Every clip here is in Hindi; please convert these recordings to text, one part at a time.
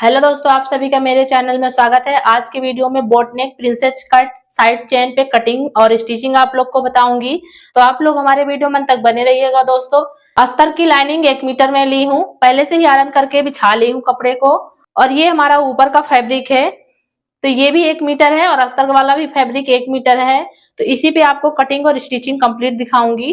हेलो दोस्तों, आप सभी का मेरे चैनल में स्वागत है। आज की वीडियो में बोट नेक प्रिंसेस कट साइड चेन पे कटिंग और स्टिचिंग आप लोग को बताऊंगी, तो आप लोग हमारे वीडियो में तक बने रहिएगा। दोस्तों, अस्तर की लाइनिंग 1 मीटर में ली हूँ, पहले से ही आयरन करके बिछा ली हूँ कपड़े को। और ये हमारा ऊपर का फैब्रिक है, तो ये भी 1 मीटर है और अस्तर वाला भी फैब्रिक 1 मीटर है। तो इसी पे आपको कटिंग और स्टिचिंग कंप्लीट दिखाऊंगी।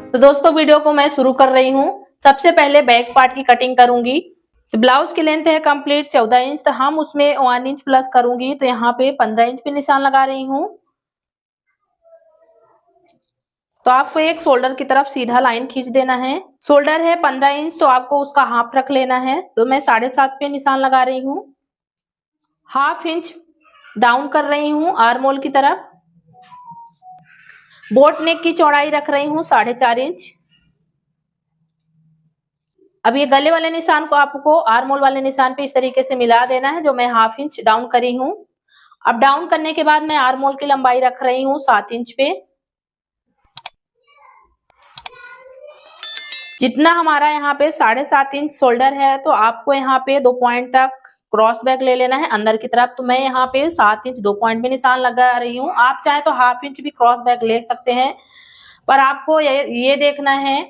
तो दोस्तों, वीडियो को मैं शुरू कर रही हूँ। सबसे पहले बैक पार्ट की कटिंग करूंगी। ब्लाउज की लेंथ है कंप्लीट 14 इंच, तो हम उसमें 1 इंच प्लस करूंगी, तो यहाँ पे 15 इंच पे निशान लगा रही हूँ। तो आपको एक शोल्डर की तरफ सीधा लाइन खींच देना है। शोल्डर है 15 इंच, तो आपको उसका हाफ रख लेना है। तो मैं 7.5 पे निशान लगा रही हूँ। ½ इंच डाउन कर रही हूँ आर्म होल की तरफ। बोट नेक की चौड़ाई रख रही हूँ 4.5 इंच। अब ये गले वाले निशान को आपको आर्म होल वाले निशान पे इस तरीके से मिला देना है, जो मैं ½ इंच डाउन करी हूँ। अब डाउन करने के बाद मैं आर्म होल की लंबाई रख रही हूँ 7 इंच पे। जितना हमारा यहाँ पे 7.5 इंच शोल्डर है, तो आपको यहाँ पे 2 पॉइंट तक क्रॉस बैक ले लेना है अंदर की तरफ। तो मैं यहाँ पे 7 इंच 2 पॉइंट पे निशान लगा रही हूँ। आप चाहे तो ½ इंच भी क्रॉस बैक ले सकते हैं, पर आपको ये देखना है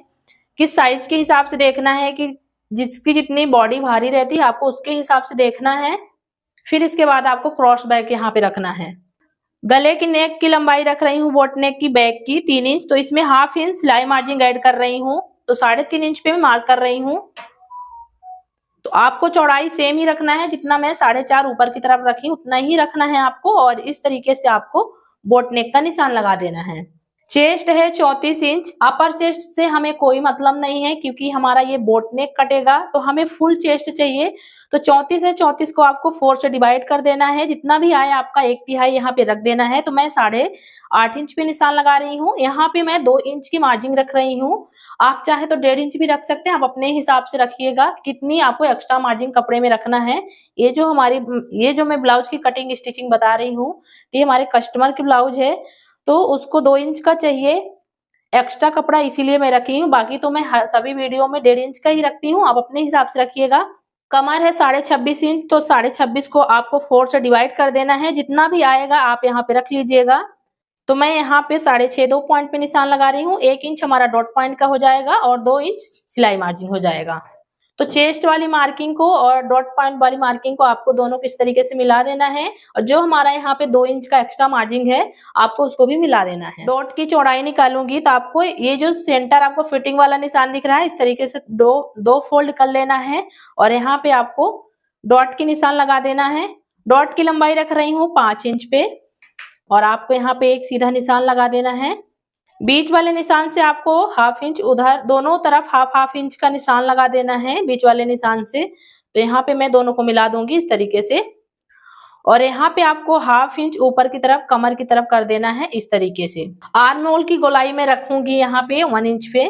कि साइज के हिसाब से देखना है कि जिसकी जितनी बॉडी भारी रहती है आपको उसके हिसाब से देखना है। फिर इसके बाद आपको क्रॉस बैक यहाँ पे रखना है। गले की नेक की लंबाई रख रही हूँ बोट नेक की बैक की 3 इंच, तो इसमें ½ इंच सिलाई मार्जिन ऐड कर रही हूँ, तो 3.5 इंच पे मार्क कर रही हूँ। तो आपको चौड़ाई सेम ही रखना है, जितना मैं 4.5 ऊपर की तरफ रखी उतना ही रखना है आपको। और इस तरीके से आपको बोट नेक का निशान लगा देना है। चेस्ट है 34 इंच। अपर चेस्ट से हमें कोई मतलब नहीं है, क्योंकि हमारा ये बोट नेक कटेगा, तो हमें फुल चेस्ट चाहिए। तो 34 है, 34 को आपको 4 से डिवाइड कर देना है। जितना भी आए आपका 1/3 यहाँ पे रख देना है। तो मैं 8.5 इंच पे निशान लगा रही हूँ। यहाँ पे मैं 2 इंच की मार्जिन रख रही हूँ। आप चाहे तो 1.5 इंच भी रख सकते हैं, आप अपने हिसाब से रखिएगा कितनी आपको एक्स्ट्रा मार्जिन कपड़े में रखना है। ये जो मैं ब्लाउज की कटिंग स्टिचिंग बता रही हूँ, ये हमारे कस्टमर की ब्लाउज है, तो उसको 2 इंच का चाहिए एक्स्ट्रा कपड़ा, इसीलिए मैं रखी हूँ। बाकी तो मैं सभी वीडियो में 1.5 इंच का ही रखती हूँ, आप अपने हिसाब से रखिएगा। कमर है 26.5 इंच, तो 26.5 को आपको 4 से डिवाइड कर देना है। जितना भी आएगा आप यहाँ पे रख लीजिएगा। तो मैं यहाँ पे 6.5 2 पॉइंट पे निशान लगा रही हूँ। 1 इंच हमारा डॉट पॉइंट का हो जाएगा और 2 इंच सिलाई मार्जिन हो जाएगा। तो चेस्ट वाली मार्किंग को और डॉट पॉइंट वाली मार्किंग को आपको दोनों किस तरीके से मिला देना है। और जो हमारा यहाँ पे 2 इंच का एक्स्ट्रा मार्जिन है, आपको उसको भी मिला देना है। डॉट की चौड़ाई निकालूंगी, तो आपको ये जो सेंटर आपको फिटिंग वाला निशान दिख रहा है, इस तरीके से दो फोल्ड कर लेना है और यहाँ पे आपको डॉट की निशान लगा देना है। डॉट की लंबाई रख रही हूँ 5 इंच पे और आपको यहाँ पे एक सीधा निशान लगा देना है। बीच वाले निशान से आपको ½ इंच उधर दोनों तरफ ½ इंच का निशान लगा देना है बीच वाले निशान से। तो यहाँ पे मैं दोनों को मिला दूंगी इस तरीके से। और यहाँ पे आपको ½ इंच ऊपर की तरफ कमर की तरफ कर देना है इस तरीके से। आर्म होल की गोलाई में रखूंगी यहाँ पे 1 इंच पे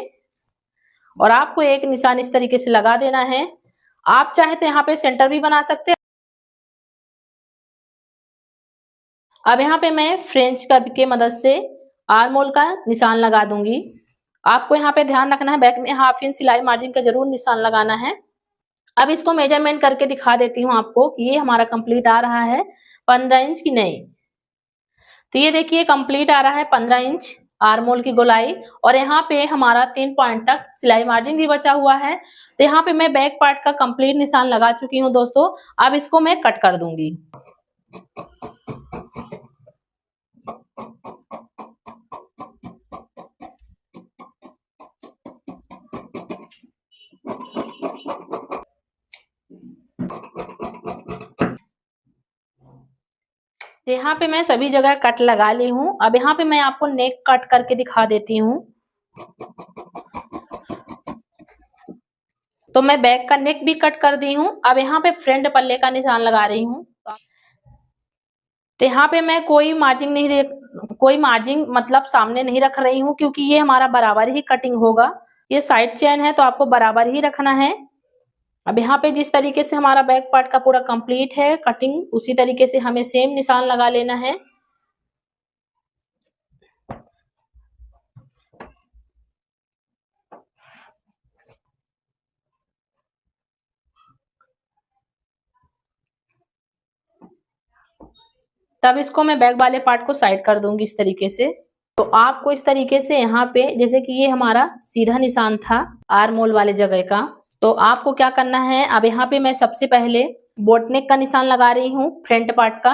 और आपको एक निशान इस तरीके से लगा देना है। आप चाहे तो यहाँ पे सेंटर भी बना सकते हैं। अब यहाँ पे मैं फ्रेंच कर्व के मदद से आर्म होल का निशान लगा दूंगी। आपको यहाँ पे ध्यान रखना है, बैक में ½ इंच सिलाई मार्जिन का जरूर निशान लगाना है। अब इसको मेजरमेंट करके दिखा देती हूँ आपको कि ये हमारा कंप्लीट आ रहा है 15 इंच की नहीं। तो ये देखिए कंप्लीट आ रहा है 15 इंच आर्म होल की गोलाई। और यहाँ पे हमारा 3 पॉइंट तक सिलाई मार्जिन भी बचा हुआ है। तो यहाँ पे मैं बैक पार्ट का कंप्लीट निशान लगा चुकी हूँ दोस्तों। अब इसको मैं कट कर दूंगी। यहाँ पे मैं सभी जगह कट लगा ली हूँ। अब यहाँ पे मैं आपको नेक कट करके दिखा देती हूँ। तो मैं बैक का नेक भी कट कर दी हूँ। अब यहाँ पे फ्रंट पल्ले का निशान लगा रही हूँ। तो यहाँ पे मैं कोई मार्जिन मतलब सामने नहीं रख रही हूँ, क्योंकि ये हमारा बराबर ही कटिंग होगा। ये साइड चेन है तो आपको बराबर ही रखना है। अब यहाँ पे जिस तरीके से हमारा बैक पार्ट का पूरा कंप्लीट है कटिंग, उसी तरीके से हमें सेम निशान लगा लेना है। तब इसको मैं बैक वाले पार्ट को साइड कर दूंगी इस तरीके से। तो आपको इस तरीके से यहाँ पे, जैसे कि ये हमारा सीधा निशान था आर्म होल वाले जगह का, तो आपको क्या करना है, अब यहाँ पे मैं सबसे पहले बोट नेक का निशान लगा रही हूँ फ्रंट पार्ट का।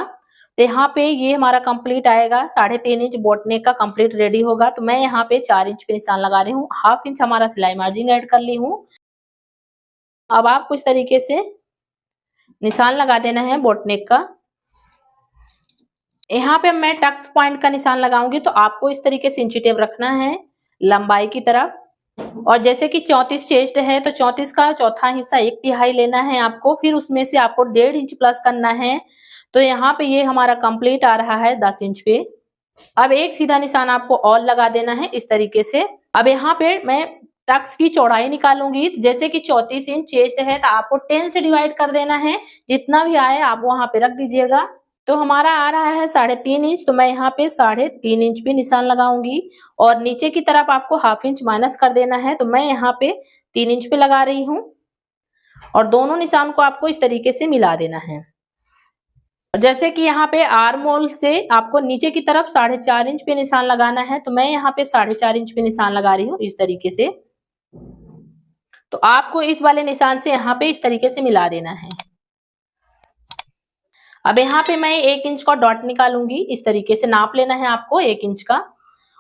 तो यहाँ पे ये हमारा कंप्लीट आएगा, 3.5 इंच बोट नेक का कंप्लीट रेडी होगा। तो मैं यहाँ पे 4 इंच पे निशान लगा रही हूँ, 1/2 इंच हमारा सिलाई मार्जिन ऐड कर ली हूँ। अब आपको इस तरीके से निशान लगा देना है बोट नेक का। यहाँ पे मैं टक्स पॉइंट का निशान लगाऊंगी, तो आपको इस तरीके से इंची टेप रखना है लंबाई की तरफ। और जैसे कि 34 चेस्ट है, तो 34 का चौथा हिस्सा 1/3 लेना है आपको, फिर उसमें से आपको 1.5 इंच प्लस करना है। तो यहाँ पे ये हमारा कंप्लीट आ रहा है 10 इंच पे। अब एक सीधा निशान आपको और लगा देना है इस तरीके से। अब यहाँ पे मैं टक्स की चौड़ाई निकालूंगी, जैसे कि 34 इंच चेस्ट है, तो आपको 10 से डिवाइड कर देना है, जितना भी आए आप वहां पे रख दीजिएगा। तो हमारा आ रहा है 3.5 इंच, तो मैं यहाँ पे 3.5 इंच पे निशान लगाऊंगी। और नीचे की तरफ आपको 1/2 इंच माइनस कर देना है, तो मैं यहाँ पे 3 इंच पे लगा रही हूँ। और दोनों निशान को आपको इस तरीके से मिला देना है। जैसे कि यहाँ पे आर्म होल से आपको नीचे की तरफ 4.5 इंच पे निशान लगाना है, तो मैं यहाँ पे 4.5 इंच पे निशान लगा रही हूँ इस तरीके से। तो आपको इस वाले निशान से यहाँ पे इस तरीके से मिला देना है। अब यहाँ पे मैं 1 इंच का डॉट निकालूंगी, इस तरीके से नाप लेना है आपको 1 इंच का।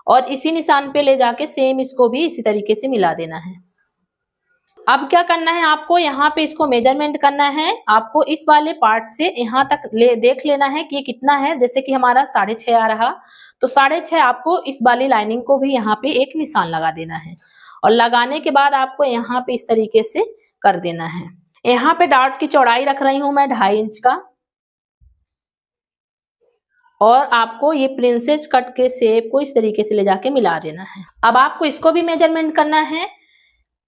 और इसी निशान पे ले जाके सेम इसको भी इसी तरीके से मिला देना है। अब क्या करना है, आपको यहाँ पे इसको मेजरमेंट करना है। आपको इस वाले पार्ट से यहाँ तक देख लेना है कि ये कितना है। जैसे कि हमारा 6.5 आ रहा, तो 6.5 आपको इस वाली लाइनिंग को भी यहाँ पे एक निशान लगा देना है। और लगाने के बाद आपको यहाँ पे इस तरीके से कर देना है। यहाँ पे डॉट की चौड़ाई रख रही हूँ मैं 2.5 इंच का। और आपको ये प्रिंसेस कट के शेप को इस तरीके से ले जाके मिला देना है। अब आपको इसको भी मेजरमेंट करना है।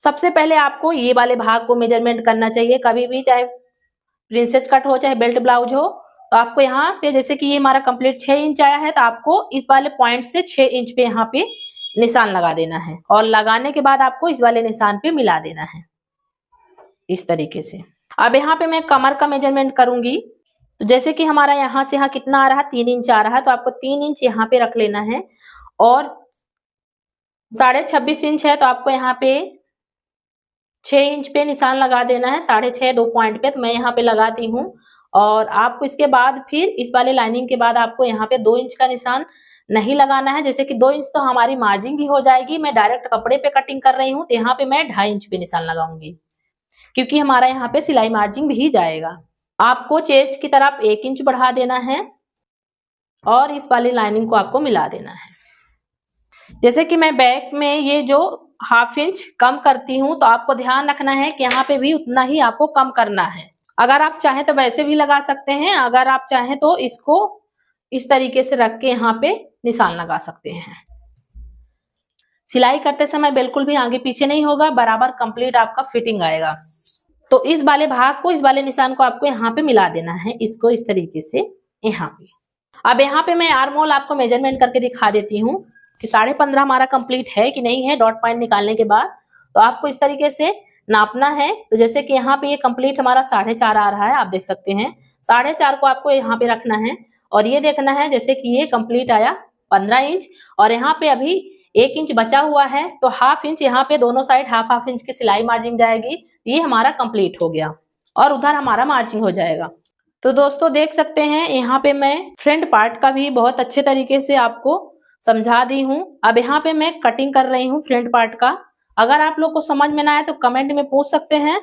सबसे पहले आपको ये वाले भाग को मेजरमेंट करना चाहिए, कभी भी, चाहे प्रिंसेस कट हो चाहे बेल्ट ब्लाउज हो। तो आपको यहाँ पे, जैसे कि ये हमारा कंप्लीट 6 इंच आया है, तो आपको इस वाले पॉइंट से 6 इंच पे यहाँ पे निशान लगा देना है। और लगाने के बाद आपको इस वाले निशान पे मिला देना है इस तरीके से। अब यहाँ पे मैं कमर का मेजरमेंट करूंगी। तो जैसे कि हमारा यहाँ से यहाँ कितना आ रहा, 3 इंच आ रहा है, तो आपको 3 इंच यहाँ पे रख लेना है। और 26.5 इंच है, तो आपको यहाँ पे 6 इंच पे निशान लगा देना है, 6.5 2 पॉइंट पे। तो मैं यहाँ पे लगाती हूँ। और आपको इसके बाद फिर इस वाले लाइनिंग के बाद आपको यहाँ पे 2 इंच का निशान नहीं लगाना है। जैसे कि 2 इंच तो हमारी मार्जिन ही हो जाएगी, मैं डायरेक्ट कपड़े पे कटिंग कर रही हूँ, तो यहाँ पे मैं 2.5 इंच पे निशान लगाऊंगी, क्योंकि हमारा यहाँ पे सिलाई मार्जिन भी जाएगा। आपको चेस्ट की तरफ 1 इंच बढ़ा देना है और इस वाली लाइनिंग को आपको मिला देना है। जैसे कि मैं बैक में ये जो 1/2 इंच कम करती हूँ, तो आपको ध्यान रखना है कि यहाँ पे भी उतना ही आपको कम करना है। अगर आप चाहें तो वैसे भी लगा सकते हैं, अगर आप चाहें तो इसको इस तरीके से रख के यहाँ पे निशान लगा सकते हैं। सिलाई करते समय बिल्कुल भी आगे पीछे नहीं होगा, बराबर कंप्लीट आपका फिटिंग आएगा। तो इस वाले भाग को, इस वाले निशान को आपको यहाँ पे मिला देना है, इसको इस तरीके से यहाँ पे। अब यहाँ पे मैं आर्म होल आपको मेजरमेंट करके दिखा देती हूँ कि 15.5 हमारा कंप्लीट है कि नहीं है। डॉट पॉइंट निकालने के बाद तो आपको इस तरीके से नापना है। तो जैसे कि यहाँ पे ये कंप्लीट हमारा 4.5 आ रहा है, आप देख सकते हैं। 4.5 को आपको यहाँ पे रखना है और ये देखना है जैसे कि ये कंप्लीट आया 15 इंच। और यहाँ पे अभी 1 इंच बचा हुआ है, तो 1/2 इंच यहाँ पे दोनों साइड 1/2 इंच की सिलाई मार्जिन जाएगी। ये हमारा कंप्लीट हो गया और उधर हमारा मार्जिन हो जाएगा। तो दोस्तों देख सकते हैं, यहाँ पे मैं फ्रंट पार्ट का भी बहुत अच्छे तरीके से आपको समझा दी हूँ। अब यहाँ पे मैं कटिंग कर रही हूँ फ्रंट पार्ट का। अगर आप लोग को समझ में ना आए तो कमेंट में पूछ सकते हैं।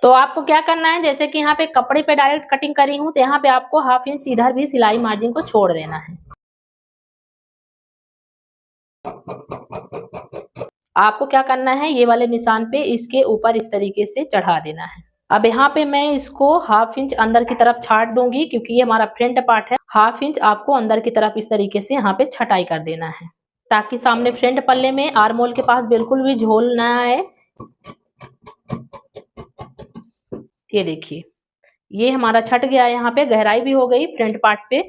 तो आपको क्या करना है, जैसे कि यहाँ पे कपड़े पे डायरेक्ट कटिंग करी हूँ, तो यहाँ पे आपको 1/2 इंच इधर भी सिलाई मार्जिन को छोड़ देना है। आपको क्या करना है, ये वाले निशान पे इसके ऊपर इस तरीके से चढ़ा देना है। अब यहाँ पे मैं इसको 1/2 इंच अंदर की तरफ छाट दूंगी, क्योंकि ये हमारा फ्रंट पार्ट है। 1/2 इंच आपको अंदर की तरफ इस तरीके से यहाँ पे छटाई कर देना है, ताकि सामने फ्रंट पल्ले में आर्म होल के पास बिल्कुल भी झोल ना आए। ये देखिए, ये हमारा छट गया, यहाँ पे गहराई भी हो गई फ्रंट पार्ट पे।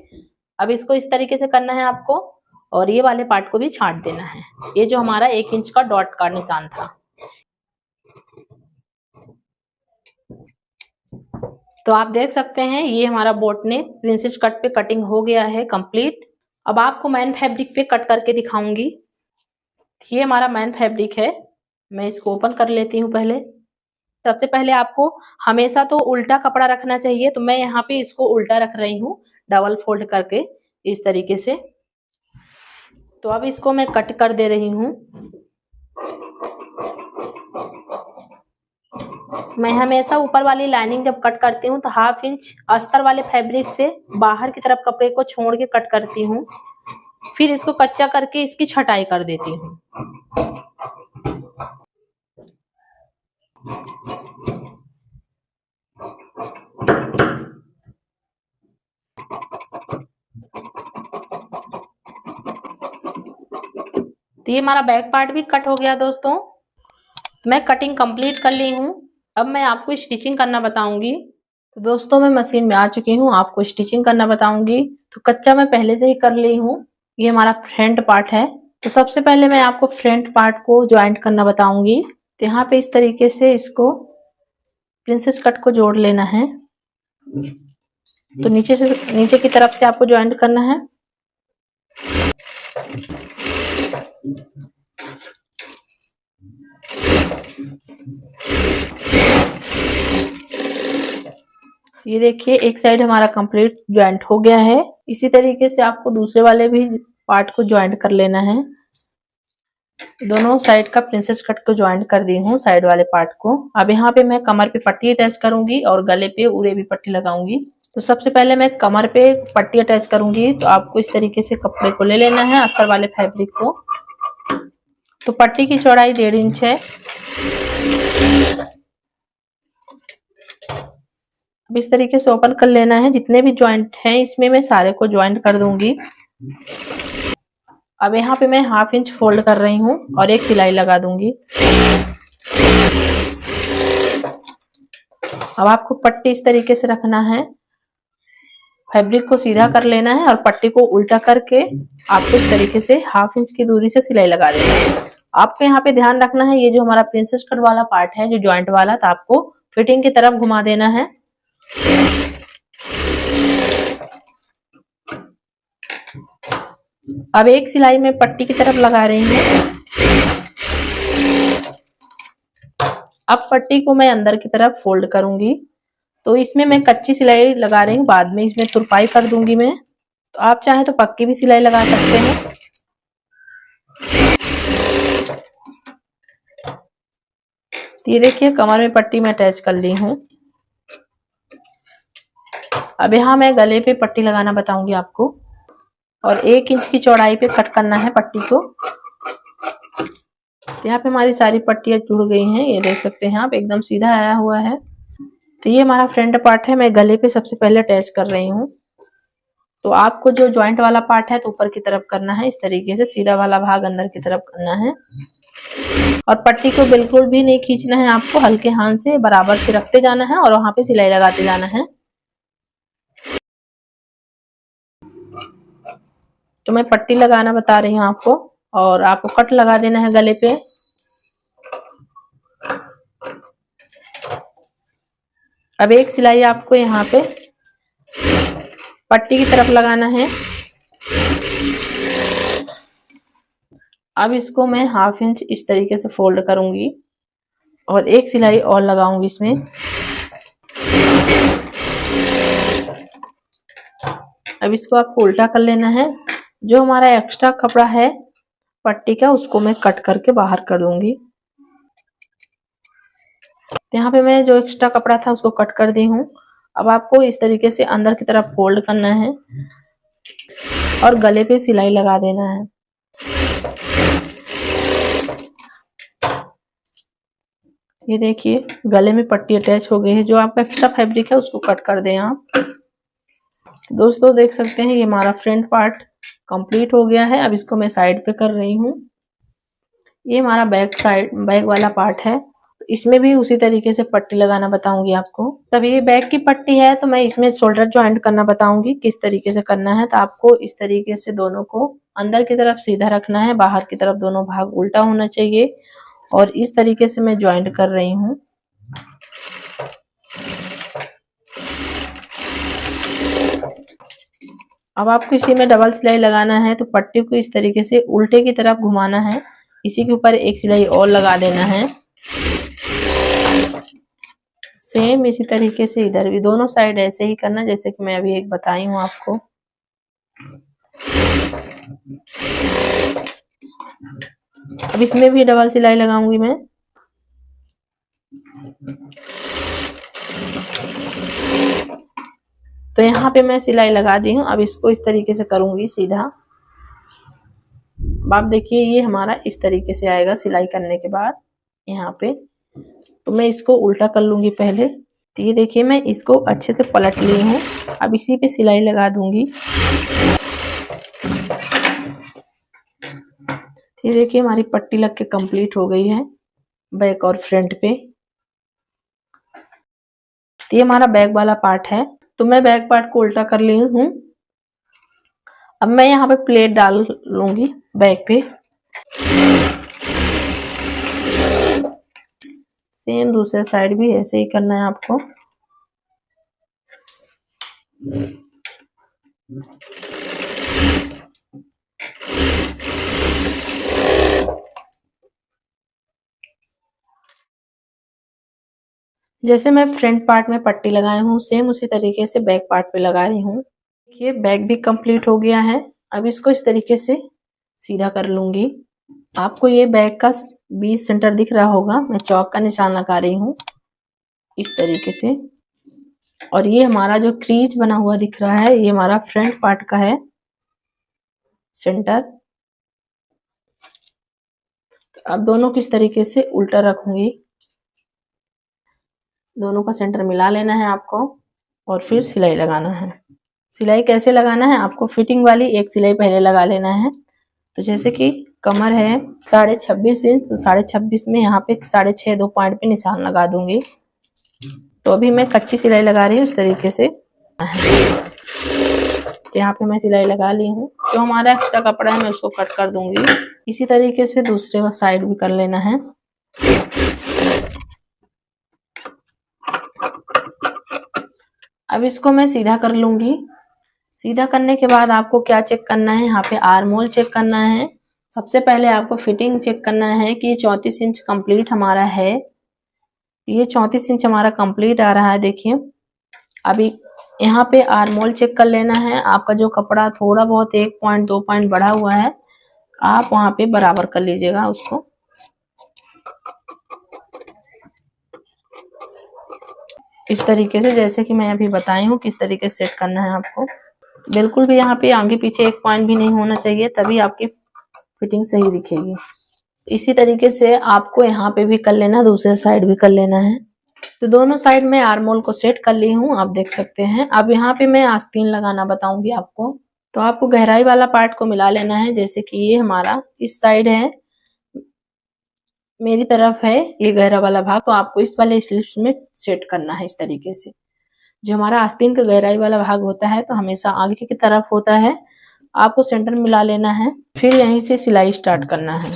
अब इसको इस तरीके से करना है आपको। और ये वाले पार्ट को भी छांट देना है। ये जो हमारा 1 इंच का डॉट का निशान था। तो आप देख सकते हैं ये हमारा बोट नेक प्रिंसेस कट पे कटिंग हो गया है कंप्लीट। अब आपको मैन फैब्रिक पे कट करके दिखाऊंगी। ये हमारा मैन फैब्रिक है, मैं इसको ओपन कर लेती हूँ। पहले सबसे पहले आपको हमेशा तो उल्टा कपड़ा रखना चाहिए, तो मैं यहाँ पे इसको उल्टा रख रही हूँ डबल फोल्ड करके इस तरीके से। तो अब इसको मैं कट कर दे रही हूँ। मैं हमेशा ऊपर वाली लाइनिंग जब कट करती हूँ तो 1/2 इंच अस्तर वाले फैब्रिक से बाहर की तरफ कपड़े को छोड़ के कट करती हूँ, फिर इसको कच्चा करके इसकी छटाई कर देती हूँ। तो ये हमारा बैक पार्ट भी कट हो गया दोस्तों। मैं कटिंग कंप्लीट कर ली हूँ। अब मैं आपको स्टिचिंग करना बताऊंगी। तो दोस्तों मैं मशीन में आ चुकी हूँ, आपको स्टिचिंग करना बताऊंगी। तो कच्चा मैं पहले से ही कर ली हूँ। ये हमारा फ्रंट पार्ट है। तो सबसे पहले मैं आपको फ्रंट पार्ट को ज्वाइंट करना बताऊंगी। तो यहाँ पे इस तरीके से इसको प्रिंसेस कट को जोड़ लेना है। तो नीचे की तरफ से आपको ज्वाइंट करना है। ये देखिए एक साइड हमारा कंप्लीट ज्वाइंट हो गया है। इसी तरीके से आपको दूसरे वाले भी पार्ट को ज्वाइंट कर लेना है। दोनों साइड का प्रिंसेस कट को ज्वाइंट कर दी हूँ साइड वाले पार्ट को। अब यहाँ पे मैं कमर पे पट्टी अटैच करूंगी और गले पे उरे भी पट्टी लगाऊंगी। तो सबसे पहले मैं कमर पे पट्टी अटैच करूंगी। तो आपको इस तरीके से कपड़े को ले लेना है, अस्तर वाले फैब्रिक को। तो पट्टी की चौड़ाई 1.5 इंच है। अब इस तरीके से ओपन कर लेना है। जितने भी ज्वाइंट हैं इसमें मैं सारे को ज्वाइंट कर दूंगी। अब यहाँ पे मैं 1/2 इंच फोल्ड कर रही हूँ और एक सिलाई लगा दूंगी। अब आपको पट्टी इस तरीके से रखना है, फैब्रिक को सीधा कर लेना है और पट्टी को उल्टा करके आपको इस तरीके से 1/2 इंच की दूरी से सिलाई लगा देना है। आपको यहाँ पे ध्यान रखना है, ये जो हमारा प्रिंसेस कट वाला पार्ट है जो ज्वाइंट वाला, तो आपको फिटिंग की तरफ घुमा देना है। अब एक सिलाई में पट्टी की तरफ लगा रही हूँ। अब पट्टी को मैं अंदर की तरफ फोल्ड करूंगी। तो इसमें मैं कच्ची सिलाई लगा रही हूँ, बाद में इसमें तुरपाई कर दूंगी मैं। तो आप चाहे तो पक्की भी सिलाई लगा सकते हैं। तो ये देखिए कमर में पट्टी मैं अटैच कर ली हूँ। अब यहाँ मैं गले पे पट्टी लगाना बताऊंगी आपको और 1 इंच की चौड़ाई पे कट करना है पट्टी को। तो यहाँ पे हमारी सारी पट्टियां जुड़ गई हैं, ये देख सकते हैं आप, एकदम सीधा आया हुआ है। तो ये हमारा फ्रंट पार्ट है, मैं गले पे सबसे पहले अटैच कर रही हूँ। तो आपको जो ज्वाइंट वाला पार्ट है तो ऊपर की तरफ करना है, इस तरीके से सीधा वाला भाग अंदर की तरफ करना है। और पट्टी को बिल्कुल भी नहीं खींचना है, आपको हल्के हाथ से बराबर से रखते जाना है और वहां पे सिलाई लगाते जाना है। तो मैं पट्टी लगाना बता रही हूँ आपको और आपको कट लगा देना है गले पे। अब एक सिलाई आपको यहाँ पे पट्टी की तरफ लगाना है। अब इसको मैं 1/2 इंच इस तरीके से फोल्ड करूंगी और एक सिलाई और लगाऊंगी इसमें। अब इसको आपको उल्टा कर लेना है। जो हमारा एक्स्ट्रा कपड़ा है पट्टी का उसको मैं कट करके बाहर कर दूंगी। यहाँ पे मैं जो एक्स्ट्रा कपड़ा था उसको कट कर दी हूँ। अब आपको इस तरीके से अंदर की तरफ फोल्ड करना है और गले पे सिलाई लगा देना है। ये देखिए गले में पट्टी अटैच हो गई है। जो आपका एक्स्ट्रा फैब्रिक है उसको कट कर दें आप। दोस्तों देख सकते हैं ये हमारा फ्रंट पार्ट कंप्लीट हो गया है। अब इसको मैं साइड पे कर रही हूँ। ये हमारा बैक वाला पार्ट है। इसमें भी उसी तरीके से पट्टी लगाना बताऊंगी आपको। तब ये बैक की पट्टी है तो मैं इसमें शोल्डर ज्वाइंट करना बताऊंगी किस तरीके से करना है। तो आपको इस तरीके से दोनों को अंदर की तरफ सीधा रखना है, बाहर की तरफ दोनों भाग उल्टा होना चाहिए और इस तरीके से मैं ज्वाइंट कर रही हूँ। अब आपको इसी में डबल सिलाई लगाना है तो पट्टी को इस तरीके से उल्टे की तरफ घुमाना है, इसी के ऊपर एक सिलाई और लगा देना है। सेम इसी तरीके से इधर भी दोनों साइड ऐसे ही करना जैसे कि मैं अभी एक बताई हूँ आपको। अब इसमें भी डबल सिलाई लगाऊंगी मैं। तो यहाँ पे मैं सिलाई लगा दी हूँ। अब इसको इस तरीके से करूंगी सीधा। अब आप देखिए ये हमारा इस तरीके से आएगा सिलाई करने के बाद यहाँ पे। तो मैं इसको उल्टा कर लूंगी पहले। तो ये देखिए मैं इसको अच्छे से पलट ली हूँ। अब इसी पे सिलाई लगा दूंगी। ये देखिए हमारी पट्टी लग के कंप्लीट हो गई है बैक और फ्रंट पे। तो ये हमारा बैक वाला पार्ट है। तो मैं बैक पार्ट को उल्टा कर ली हूँ। अब मैं यहाँ पे प्लेट डाल लूंगी बैक पे। सेम दूसरे साइड भी ऐसे ही करना है आपको। जैसे मैं फ्रंट पार्ट में पट्टी लगाई हूँ सेम उसी तरीके से बैक पार्ट पे लगा रही हूँ। देखिए बैक भी कंप्लीट हो गया है। अब इसको इस तरीके से सीधा कर लूंगी। आपको ये बैक का 20 सेंटर दिख रहा होगा। मैं चौक का निशान लगा रही हूँ इस तरीके से। और ये हमारा जो क्रीज बना हुआ दिख रहा है ये हमारा फ्रंट पार्ट का है सेंटर। अब दोनों किस तरीके से उल्टा रखूंगी। दोनों का सेंटर मिला लेना है आपको और फिर सिलाई लगाना है। सिलाई कैसे लगाना है, आपको फिटिंग वाली एक सिलाई पहले लगा लेना है। तो जैसे कि कमर है 26.5 इंच, तो 26.5 में यहाँ पे 6.5 2 पॉइंट पे निशान लगा दूंगी। तो अभी मैं कच्ची सिलाई लगा रही हूँ इस तरीके से। तो यहाँ पे मैं सिलाई लगा ली हूँ। जो हमारा एक्स्ट्रा कपड़ा है मैं उसको कट कर दूंगी। इसी तरीके से दूसरे साइड भी कर लेना है। अब इसको मैं सीधा कर लूंगी। सीधा करने के बाद आपको क्या चेक करना है, यहाँ पे आर्म होल चेक करना है। सबसे पहले आपको फिटिंग चेक करना है कि 34 इंच कंप्लीट हमारा है। ये 34 इंच हमारा कंप्लीट आ रहा है। देखिए अभी यहाँ पे आर्म होल चेक कर लेना है। आपका जो कपड़ा थोड़ा बहुत 1 पॉइंट 2 पॉइंट बढ़ा हुआ है आप वहां पे बराबर कर लीजिएगा उसको। इस तरीके से जैसे कि मैं अभी बताई हूँ किस तरीके से सेट करना है आपको। बिल्कुल भी यहाँ पे आगे पीछे 1 पॉइंट भी नहीं होना चाहिए, तभी आपकी फिटिंग सही दिखेगी। इसी तरीके से आपको यहाँ पे भी कर लेना, दूसरे साइड भी कर लेना है। तो दोनों साइड में आर्म होल को सेट कर ली हूँ, आप देख सकते हैं। अब यहाँ पे मैं आस्तीन लगाना बताऊंगी आपको। तो आपको गहराई वाला पार्ट को मिला लेना है। जैसे कि ये हमारा इस साइड है, मेरी तरफ है ये गहरा वाला भाग, तो आपको इस वाले स्लिप्स में सेट करना है इस तरीके से। जो हमारा आस्तीन का गहराई वाला भाग होता है तो हमेशा आगे की तरफ होता है। आपको सेंटर मिला लेना है, फिर यहीं से सिलाई स्टार्ट करना है।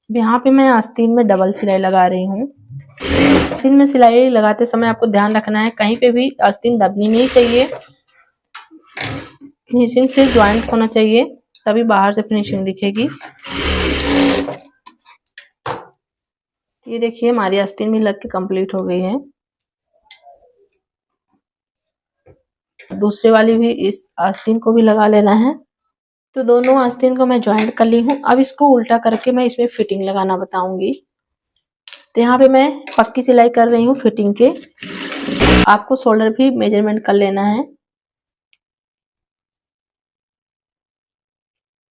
यहाँ पे मैं आस्तीन में डबल सिलाई लगा रही हूँ। आस्तीन में सिलाई लगाते समय आपको ध्यान रखना है कहीं पे भी आस्तीन दबनी नहीं चाहिए। फिनिशिंग से ज्वाइंट होना चाहिए, तभी बाहर से फिनिशिंग दिखेगी। ये देखिए हमारी आस्तीन भी लग के कंप्लीट हो गई है। दूसरे वाली भी इस आस्तीन को भी लगा लेना है। तो दोनों आस्तीन को मैं ज्वाइंट कर ली हूँ। अब इसको उल्टा करके मैं इसमें फिटिंग लगाना बताऊंगी। तो यहाँ पे मैं पक्की सिलाई कर रही हूँ फिटिंग के। आपको शोल्डर भी मेजरमेंट कर लेना है।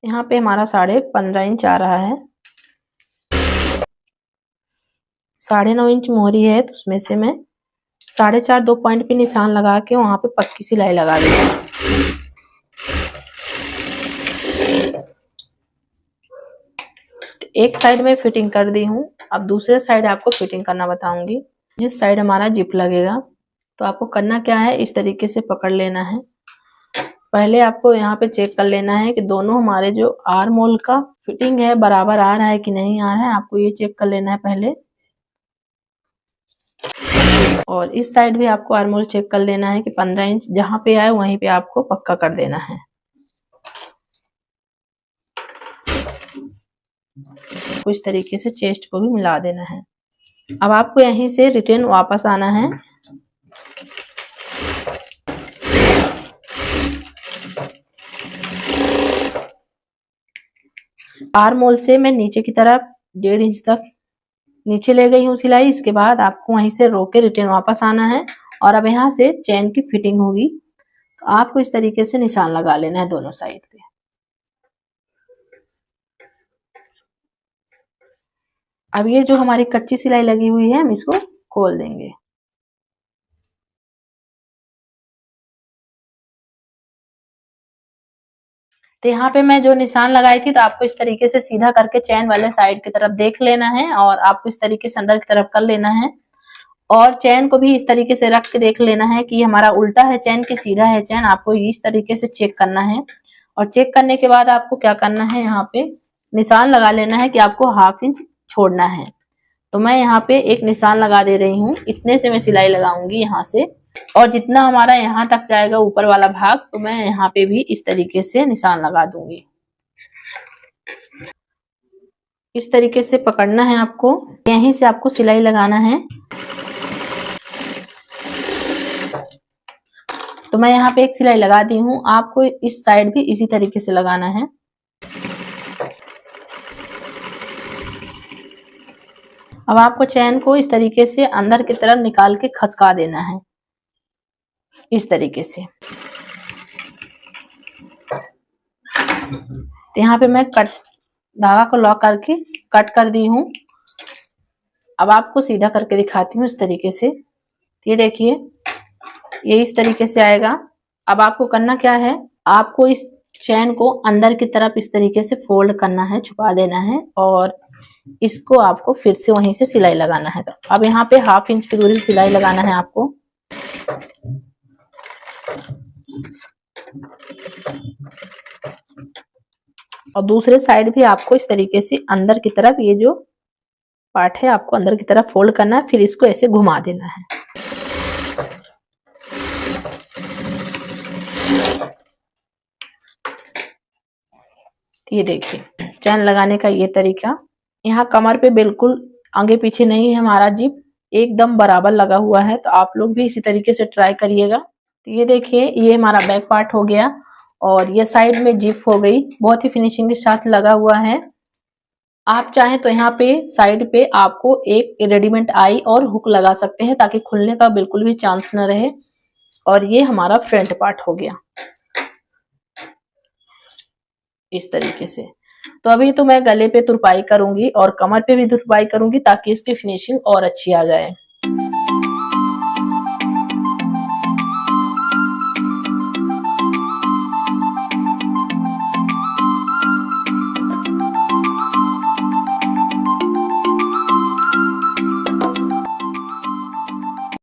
यहाँ पे हमारा 15.5 इंच आ रहा है। 9.5 इंच मोहरी है, तो उसमें से मैं 4.5 2 पॉइंट पे निशान लगा के वहां पे पक्की सिलाई लगा दूंगी। एक साइड में फिटिंग कर दी हूँ, अब दूसरे साइड आपको फिटिंग करना बताऊंगी। जिस साइड हमारा जिप लगेगा तो आपको करना क्या है, इस तरीके से पकड़ लेना है। पहले आपको यहाँ पे चेक कर लेना है कि दोनों हमारे जो आर्म होल का फिटिंग है बराबर आ रहा है कि नहीं आ रहा है, आपको ये चेक कर लेना है पहले। और इस साइड भी आपको आर्म होल चेक कर लेना है कि 15 इंच जहाँ पे आए वहीं पे आपको पक्का कर देना है। तो इस तरीके से चेस्ट को भी मिला देना है। अब आपको यहीं से रिटर्न वापस आना है। आर्म होल से मैं नीचे की तरफ 1.5 इंच तक नीचे ले गई हूँ सिलाई। इसके बाद आपको वहीं से रोक के रिटर्न वापस आना है और अब यहाँ से चेन की फिटिंग होगी। तो आपको इस तरीके से निशान लगा लेना है दोनों साइड पे। अब ये जो हमारी कच्ची सिलाई लगी हुई है हम इसको खोल देंगे। तो यहाँ पे मैं जो निशान लगाई थी तो आपको इस तरीके से सीधा करके चैन वाले साइड की तरफ देख लेना है और आपको इस तरीके से अंदर की तरफ कर लेना है और चैन को भी इस तरीके से रख के देख लेना है कि हमारा उल्टा है चैन कि सीधा है चैन। आपको इस तरीके से चेक करना है और चेक करने के बाद आपको क्या करना है, यहाँ पे निशान लगा लेना है कि आपको 1/2 इंच छोड़ना है। तो मैं यहाँ पे एक निशान लगा दे रही हूँ, इतने से मैं सिलाई लगाऊंगी यहाँ से और जितना हमारा यहाँ तक जाएगा ऊपर वाला भाग तो मैं यहाँ पे भी इस तरीके से निशान लगा दूंगी। इस तरीके से पकड़ना है आपको, यहीं से आपको सिलाई लगाना है। तो मैं यहाँ पे एक सिलाई लगा दी हूँ, आपको इस साइड भी इसी तरीके से लगाना है। अब आपको चैन को इस तरीके से अंदर की तरफ निकाल के खसका देना है इस तरीके से। तो यहाँ पे मैं धागा को लॉक करके कट कर दी हूँ। अब आपको सीधा करके दिखाती हूँ इस तरीके से। ये देखिए ये इस तरीके से आएगा। अब आपको करना क्या है, आपको इस चैन को अंदर की तरफ इस तरीके से फोल्ड करना है, छुपा देना है और इसको आपको फिर से वहीं से सिलाई लगाना है। तो अब यहाँ पे 1/2 इंच की दूरी से सिलाई लगाना है आपको। और दूसरे साइड भी आपको इस तरीके से अंदर की तरफ ये जो पार्ट है आपको अंदर की तरफ फोल्ड करना है, फिर इसको ऐसे घुमा देना है। ये देखिए चैन लगाने का ये तरीका। यहाँ कमर पे बिल्कुल आगे पीछे नहीं है, हमारा जिप एकदम बराबर लगा हुआ है। तो आप लोग भी इसी तरीके से ट्राई करिएगा। तो ये देखिए ये हमारा बैक पार्ट हो गया और ये साइड में जिप हो गई, बहुत ही फिनिशिंग के साथ लगा हुआ है। आप चाहें तो यहाँ पे साइड पे आपको एक रेडीमेड आई और हुक लगा सकते हैं ताकि खुलने का बिल्कुल भी चांस न रहे। और ये हमारा फ्रंट पार्ट हो गया इस तरीके से। तो अभी तो मैं गले पे तुरपाई करूंगी और कमर पे भी तुरपाई करूंगी ताकि इसकी फिनिशिंग और अच्छी आ जाए।